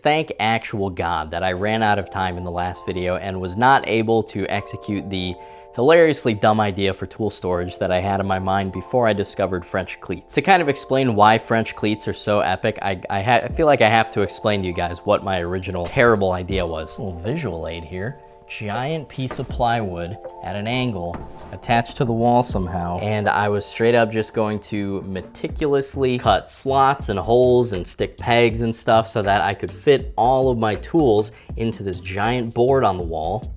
Thank actual God that I ran out of time in the last video and was not able to execute the hilariously dumb idea for tool storage that I had in my mind before I discovered French Cleats. To kind of explain why French Cleats are so epic, I feel like I have to explain to you guys what my original terrible idea was. A little visual aid here. Giant piece of plywood at an angle attached to the wall somehow, and I was straight up just going to meticulously cut slots and holes and stick pegs and stuff so that I could fit all of my tools into this giant board on the wall.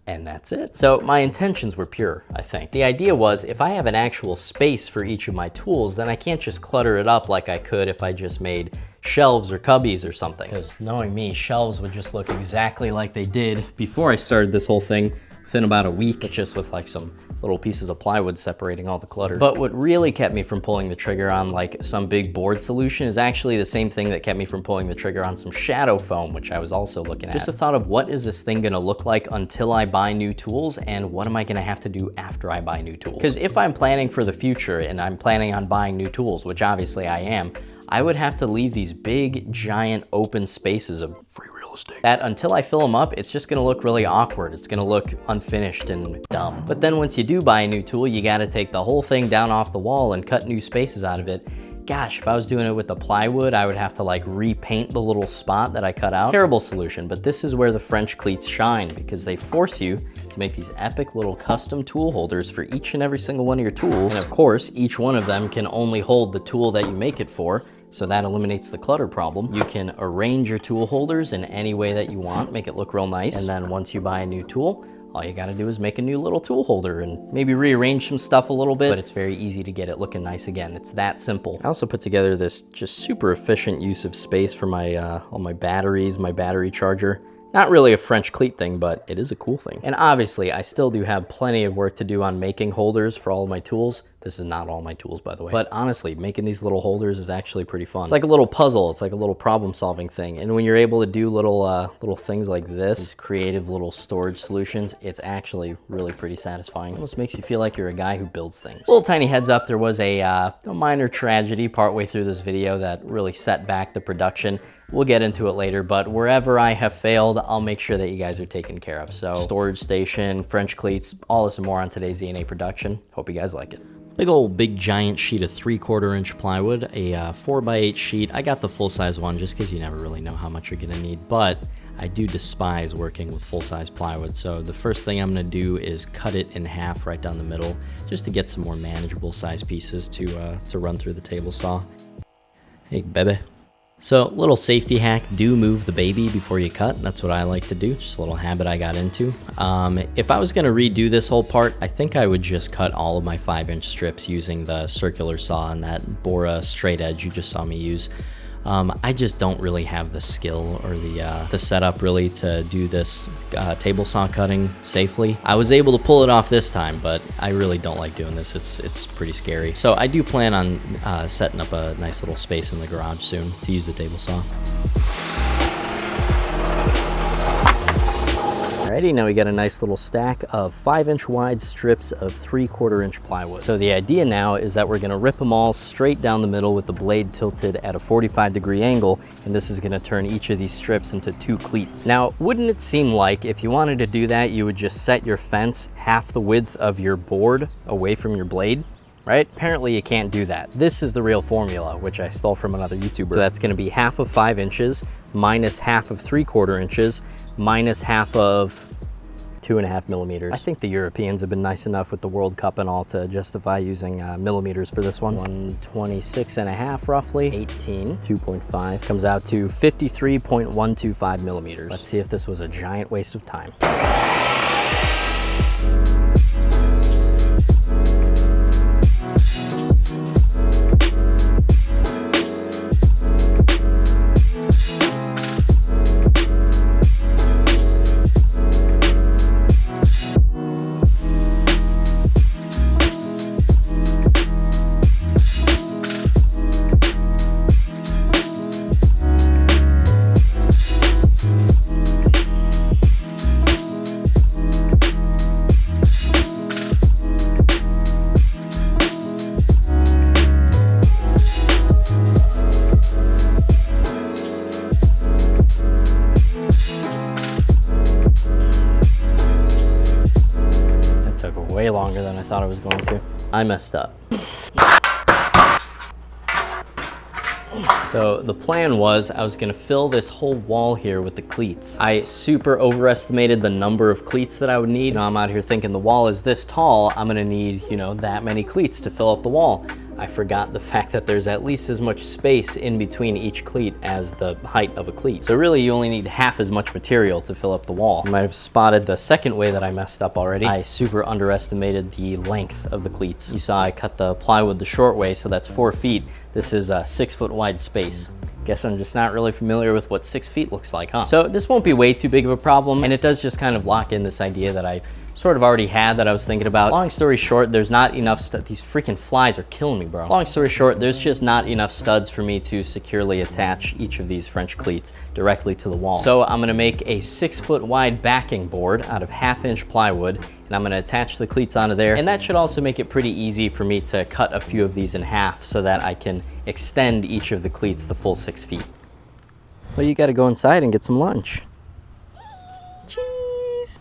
And that's it. So my intentions were pure, I think. The idea was if I have an actual space for each of my tools, then I can't just clutter it up like I could if I just made shelves or cubbies or something. Because knowing me, shelves would just look exactly like they did before I started this whole thing within about a week, just with like some little pieces of plywood separating all the clutter. But what really kept me from pulling the trigger on like some big board solution is actually the same thing that kept me from pulling the trigger on some shadow foam, which I was also looking at. Just the thought of what is this thing gonna look like until I buy new tools, and what am I gonna have to do after I buy new tools? Because if I'm planning for the future and I'm planning on buying new tools, which obviously I am, I would have to leave these big, giant open spaces of free real estate that until I fill them up, it's just gonna look really awkward. It's gonna look unfinished and dumb. But then once you do buy a new tool, you gotta take the whole thing down off the wall and cut new spaces out of it. Gosh, if I was doing it with the plywood, I would have to like repaint the little spot that I cut out. Terrible solution, but this is where the French Cleats shine, because they force you to make these epic little custom tool holders for each and every single one of your tools. And of course, each one of them can only hold the tool that you make it for. So that eliminates the clutter problem. You can arrange your tool holders in any way that you want, make it look real nice. And then once you buy a new tool, all you gotta do is make a new little tool holder and maybe rearrange some stuff a little bit, but it's very easy to get it looking nice again. It's that simple. I also put together this just super efficient use of space for my all my batteries, my battery charger. Not really a French Cleat thing, but it is a cool thing. And obviously, I still do have plenty of work to do on making holders for all of my tools. This is not all my tools, by the way. But honestly, making these little holders is actually pretty fun. It's like a little puzzle. It's like a little problem-solving thing. And when you're able to do little things like this, these creative little storage solutions, it's actually really pretty satisfying. It almost makes you feel like you're a guy who builds things. Little tiny heads up, there was a minor tragedy partway through this video that really set back the production. We'll get into it later, but wherever I have failed, I'll make sure that you guys are taken care of. So storage station, French Cleats, all this and more on today's ZNA production. Hope you guys like it. Big giant sheet of 3/4 inch plywood, a 4x8 sheet. I got the full size one just because you never really know how much you're gonna need, but I do despise working with full size plywood. So the first thing I'm gonna do is cut it in half right down the middle, just to get some more manageable size pieces to run through the table saw. Hey, baby. So little safety hack, do move the baby before you cut. That's what I like to do, just a little habit I got into. If I was gonna redo this whole part, I think I would just cut all of my 5-inch strips using the circular saw and that Bora straight edge you just saw me use. I just don't really have the skill or the setup really to do this table saw cutting safely. I was able to pull it off this time, but I really don't like doing this. It's pretty scary. So I do plan on setting up a nice little space in the garage soon to use the table saw. Alrighty, now we got a nice little stack of 5-inch wide strips of 3/4 inch plywood. So the idea now is that we're gonna rip them all straight down the middle with the blade tilted at a 45-degree angle, and this is gonna turn each of these strips into 2 cleats. Now, wouldn't it seem like if you wanted to do that, you would just set your fence half the width of your board away from your blade? Right? Apparently you can't do that. This is the real formula, which I stole from another YouTuber. So that's gonna be half of 5 inches minus half of 3/4 inches minus half of 2.5 millimeters. I think the Europeans have been nice enough with the World Cup and all to justify using millimeters for this one. 126.5 roughly, 18, 2.5, comes out to 53.125 millimeters. Let's see if this was a giant waste of time. way longer than I thought I was going to. I messed up. So the plan was I was gonna fill this whole wall here with the cleats. I super overestimated the number of cleats that I would need. Now I'm out here thinking the wall is this tall, I'm gonna need, you know, that many cleats to fill up the wall. I forgot the fact that there's at least as much space in between each cleat as the height of a cleat. So really you only need half as much material to fill up the wall. You might have spotted the second way that I messed up already. I super underestimated the length of the cleats. You saw I cut the plywood the short way, so that's 4 feet. This is a 6 foot wide space. Guess I'm just not really familiar with what 6 feet looks like, huh? So this won't be way too big of a problem, and it does just kind of lock in this idea that I sort of already had that I was thinking about. Long story short, there's not enough these freaking flies are killing me, bro. Long story short, there's just not enough studs for me to securely attach each of these French cleats directly to the wall. So I'm gonna make a 6 foot wide backing board out of 1/2 inch plywood, and I'm gonna attach the cleats onto there. And that should also make it pretty easy for me to cut a few of these in half so that I can extend each of the cleats the full 6 feet. Well, you gotta go inside and get some lunch. Cheese.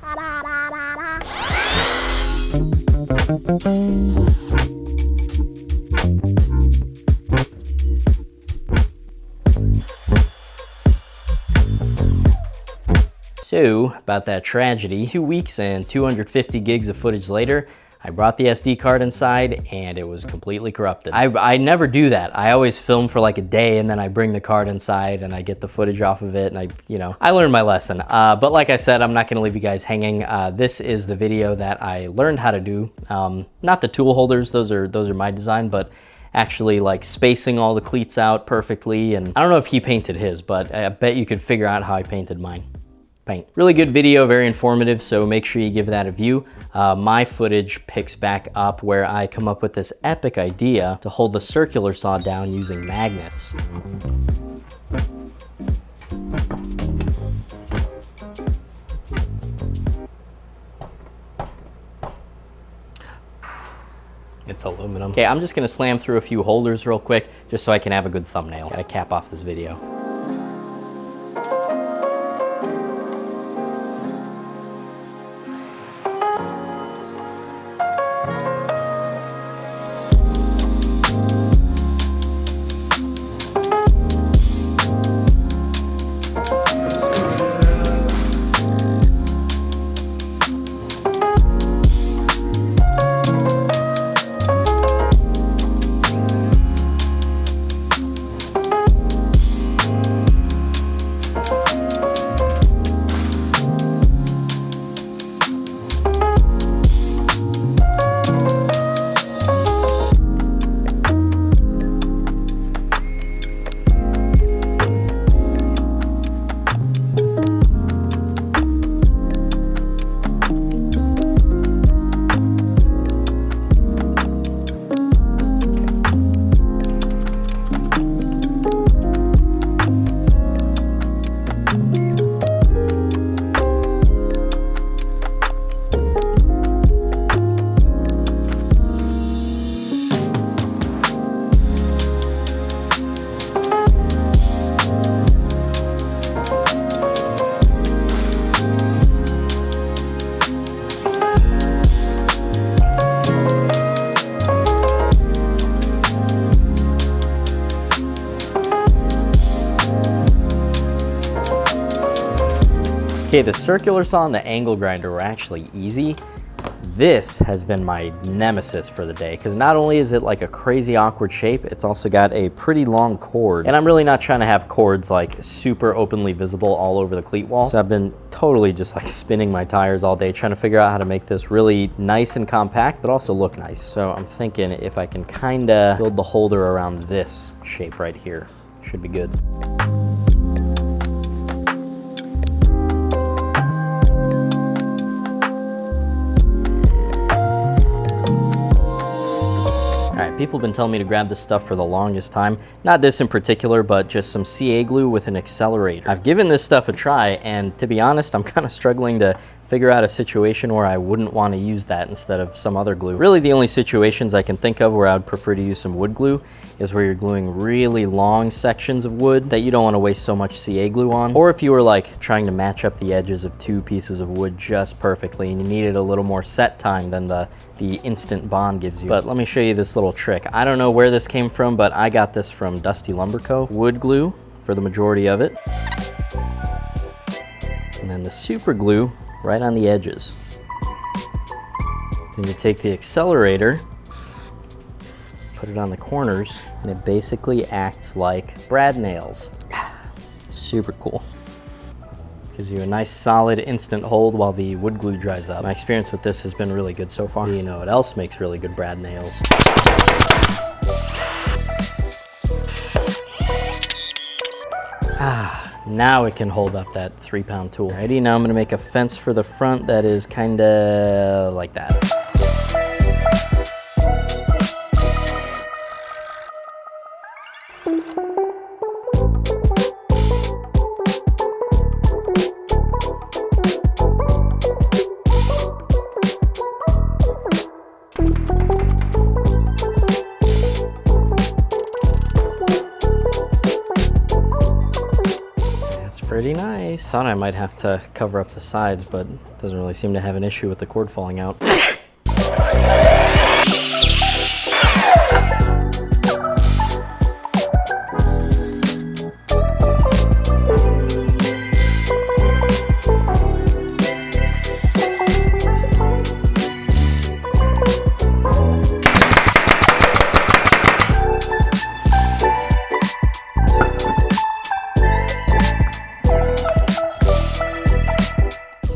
So, about that tragedy, 2 weeks and 250 gigs of footage later, I brought the SD card inside and it was completely corrupted. I never do that. I always film for like a day and then I bring the card inside and I get the footage off of it, and I learned my lesson. But like I said, I'm not gonna leave you guys hanging. This is the video that I learned how to do. Not the tool holders, those are my design, but actually like spacing all the cleats out perfectly. And I don't know if he painted his, but I bet you could figure out how I painted mine. Paint. Really good video, very informative, so make sure you give that a view. My footage picks back up where I come up with this epic idea to hold the circular saw down using magnets. It's aluminum. Okay, I'm just gonna slam through a few holders real quick just so I can have a good thumbnail. Gotta cap off this video. Okay, the circular saw and the angle grinder were actually easy. This has been my nemesis for the day, because not only is it like a crazy awkward shape, it's also got a pretty long cord. And I'm really not trying to have cords like super openly visible all over the cleat wall. So I've been totally just like spinning my tires all day trying to figure out how to make this really nice and compact, but also look nice. So I'm thinking if I can kind of build the holder around this shape right here, should be good. People have been telling me to grab this stuff for the longest time. Not this in particular, but just some CA glue with an accelerator. I've given this stuff a try, and to be honest, I'm kind of struggling to figure out a situation where I wouldn't want to use that instead of some other glue. Really, the only situations I can think of where I would prefer to use some wood glue is where you're gluing really long sections of wood that you don't want to waste so much CA glue on. Or if you were like trying to match up the edges of two pieces of wood just perfectly and you needed a little more set time than the instant bond gives you. But let me show you this little trick. I don't know where this came from, but I got this from Dusty Lumber Co. Wood glue for the majority of it. And then the super glue right on the edges. Then you take the accelerator, put it on the corners, and it basically acts like brad nails. Super cool. Gives you a nice solid instant hold while the wood glue dries up. My experience with this has been really good so far. You know what else makes really good brad nails? Now it can hold up that 3-pound tool. Alrighty, now I'm gonna make a fence for the front that is kinda like that. Pretty nice. Thought I might have to cover up the sides, but doesn't really seem to have an issue with the cord falling out.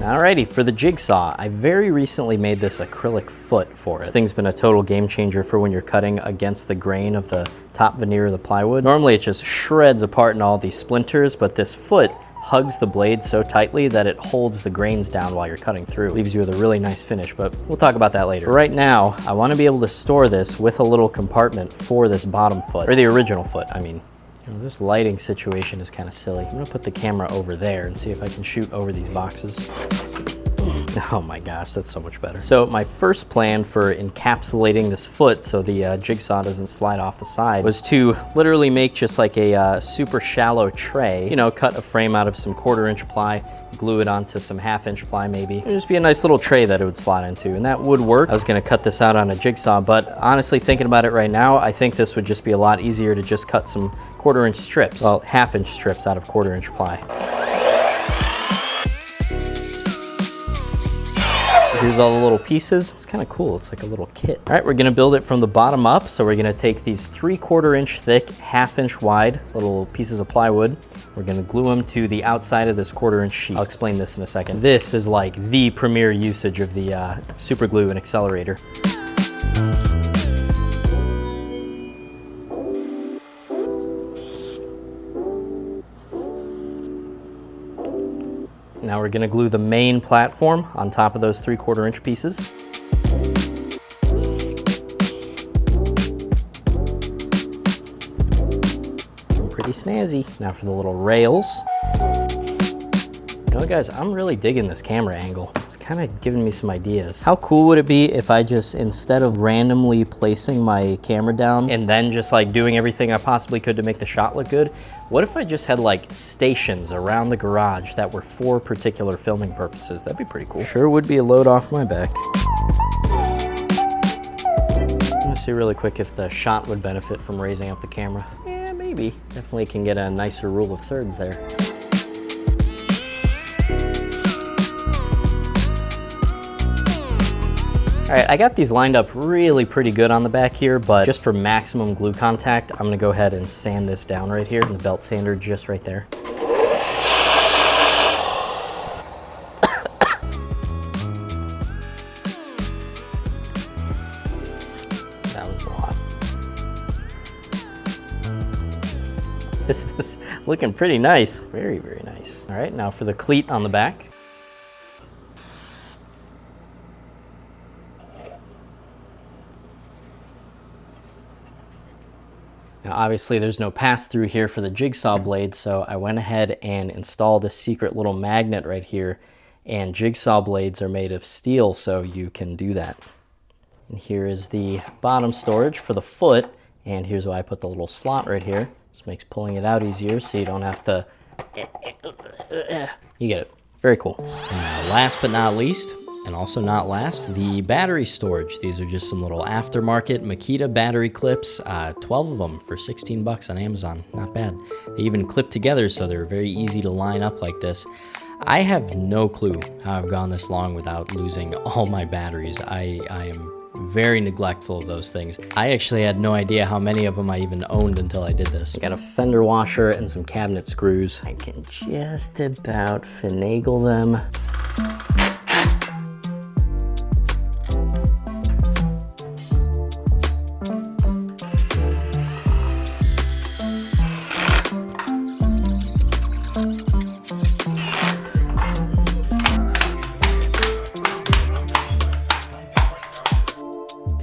Alrighty, for the jigsaw, I very recently made this acrylic foot for it. This thing's been a total game changer for when you're cutting against the grain of the top veneer of the plywood. Normally it just shreds apart in all these splinters, but this foot hugs the blade so tightly that it holds the grains down while you're cutting through. Leaves you with a really nice finish, but we'll talk about that later. For right now, I want to be able to store this with a little compartment for this bottom foot, or the original foot, I mean. You know, this lighting situation is kind of silly. I'm gonna put the camera over there and see if I can shoot over these boxes. Oh my gosh, that's so much better. So my first plan for encapsulating this foot so the jigsaw doesn't slide off the side was to literally make just like a super shallow tray. You know, cut a frame out of some 1/4-inch ply, glue it onto some 1/2-inch ply maybe. It'd just be a nice little tray that it would slide into, and that would work. I was gonna cut this out on a jigsaw, but honestly, thinking about it right now, I think this would just be a lot easier to just cut some 1/4-inch strips, well, 1/2-inch strips out of 1/4-inch ply. Here's all the little pieces. It's kind of cool. It's like a little kit. All right, we're gonna build it from the bottom up. So we're gonna take these 3/4-inch thick, 1/2-inch wide little pieces of plywood. We're gonna glue them to the outside of this 1/4-inch sheet. I'll explain this in a second. This is like the premier usage of the super glue and accelerator. Now we're gonna glue the main platform on top of those 3/4-inch pieces. Pretty snazzy. Now for the little rails. You know, guys, I'm really digging this camera angle. It's kind of giving me some ideas. How cool would it be if I just, instead of randomly placing my camera down and then just like doing everything I possibly could to make the shot look good, what if I just had like stations around the garage that were for particular filming purposes? That'd be pretty cool. Sure would be a load off my back. I'm gonna see really quick if the shot would benefit from raising up the camera. Yeah, maybe. Definitely can get a nicer rule of thirds there. All right, I got these lined up really pretty good on the back here, but just for maximum glue contact, I'm gonna go ahead and sand this down right here, and the belt sander just right there. That was a lot. This is looking pretty nice. Very, very nice. All right, now for the cleat on the back. Now obviously there's no pass-through here for the jigsaw blade, so I went ahead and installed a secret little magnet right here, and jigsaw blades are made of steel, so you can do that. And here is the bottom storage for the foot, and here's why I put the little slot right here. This makes pulling it out easier so you don't have to... You get it. Very cool. Last but not least, and also not last, the battery storage. These are just some little aftermarket Makita battery clips, 12 of them for 16 bucks on Amazon. Not bad. They even clip together, so they're very easy to line up like this. I have no clue how I've gone this long without losing all my batteries. I am very neglectful of those things. I actually had no idea how many of them I even owned until I did this. I got a fender washer and some cabinet screws. I can just about finagle them.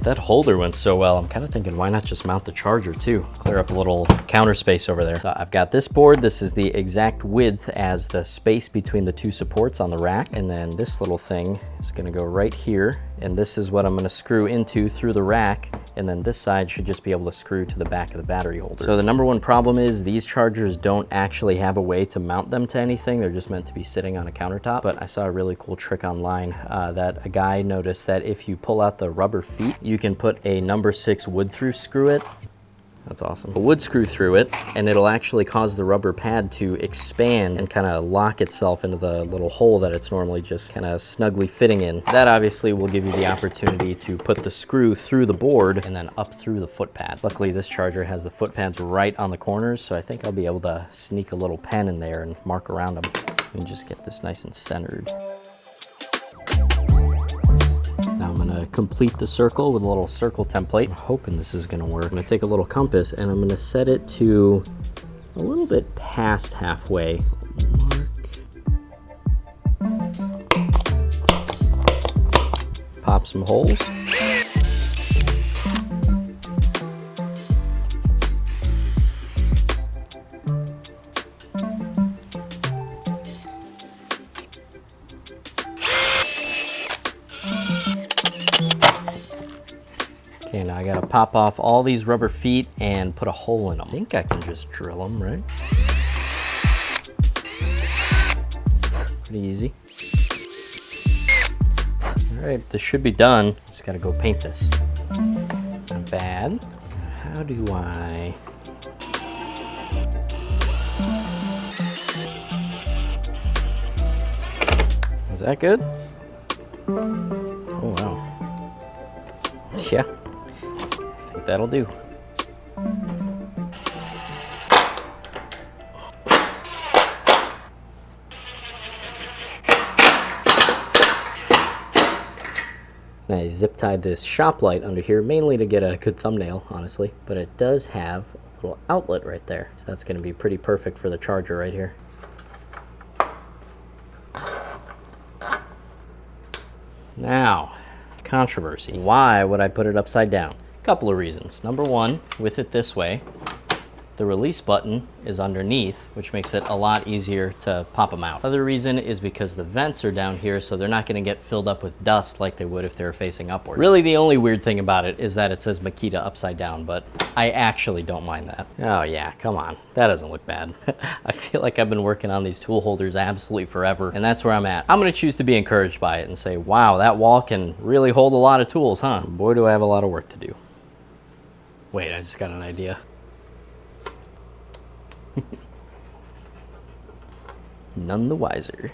That holder went so well, I'm kind of thinking, why not just mount the charger too? Clear up a little counter space over there. So I've got this board. This is the exact width as the space between the two supports on the rack. And then this little thing is gonna go right here. And this is what I'm gonna screw into through the rack. And then this side should just be able to screw to the back of the battery holder. So the number one problem is these chargers don't actually have a way to mount them to anything. They're just meant to be sitting on a countertop. But I saw a really cool trick online that a guy noticed that if you pull out the rubber feet, you can put a number 6 wood through screw it. That's awesome. A wood screw through it, and it'll actually cause the rubber pad to expand and kind of lock itself into the little hole that it's normally just kind of snugly fitting in. That obviously will give you the opportunity to put the screw through the board and then up through the foot pad. Luckily, this charger has the foot pads right on the corners, so I think I'll be able to sneak a little pen in there and mark around them and just get this nice and centered. Now I'm gonna complete the circle with a little circle template. I'm hoping this is gonna work. I'm gonna take a little compass and I'm gonna set it to a little bit past halfway. Mark. Pop some holes. Okay, now I gotta pop off all these rubber feet and put a hole in them. I think I can just drill them, right? Pretty easy. All right, this should be done. Just gotta go paint this. Not bad. How do I... Is that good? Oh, wow. Yeah. I think that'll do. I zip tied this shop light under here mainly to get a good thumbnail, honestly, but it does have a little outlet right there. So that's going to be pretty perfect for the charger right here. Now, controversy. Why would I put it upside down? A couple of reasons. Number one, with it this way, the release button is underneath, which makes it a lot easier to pop them out. Other reason is because the vents are down here, so they're not gonna get filled up with dust like they would if they were facing upwards. Really, the only weird thing about it is that it says Makita upside down, but I actually don't mind that. Oh yeah, come on. That doesn't look bad. I feel like I've been working on these tool holders absolutely forever, and that's where I'm at. I'm gonna choose to be encouraged by it and say, wow, that wall can really hold a lot of tools, huh? Boy, do I have a lot of work to do. Wait, I just got an idea. None the wiser.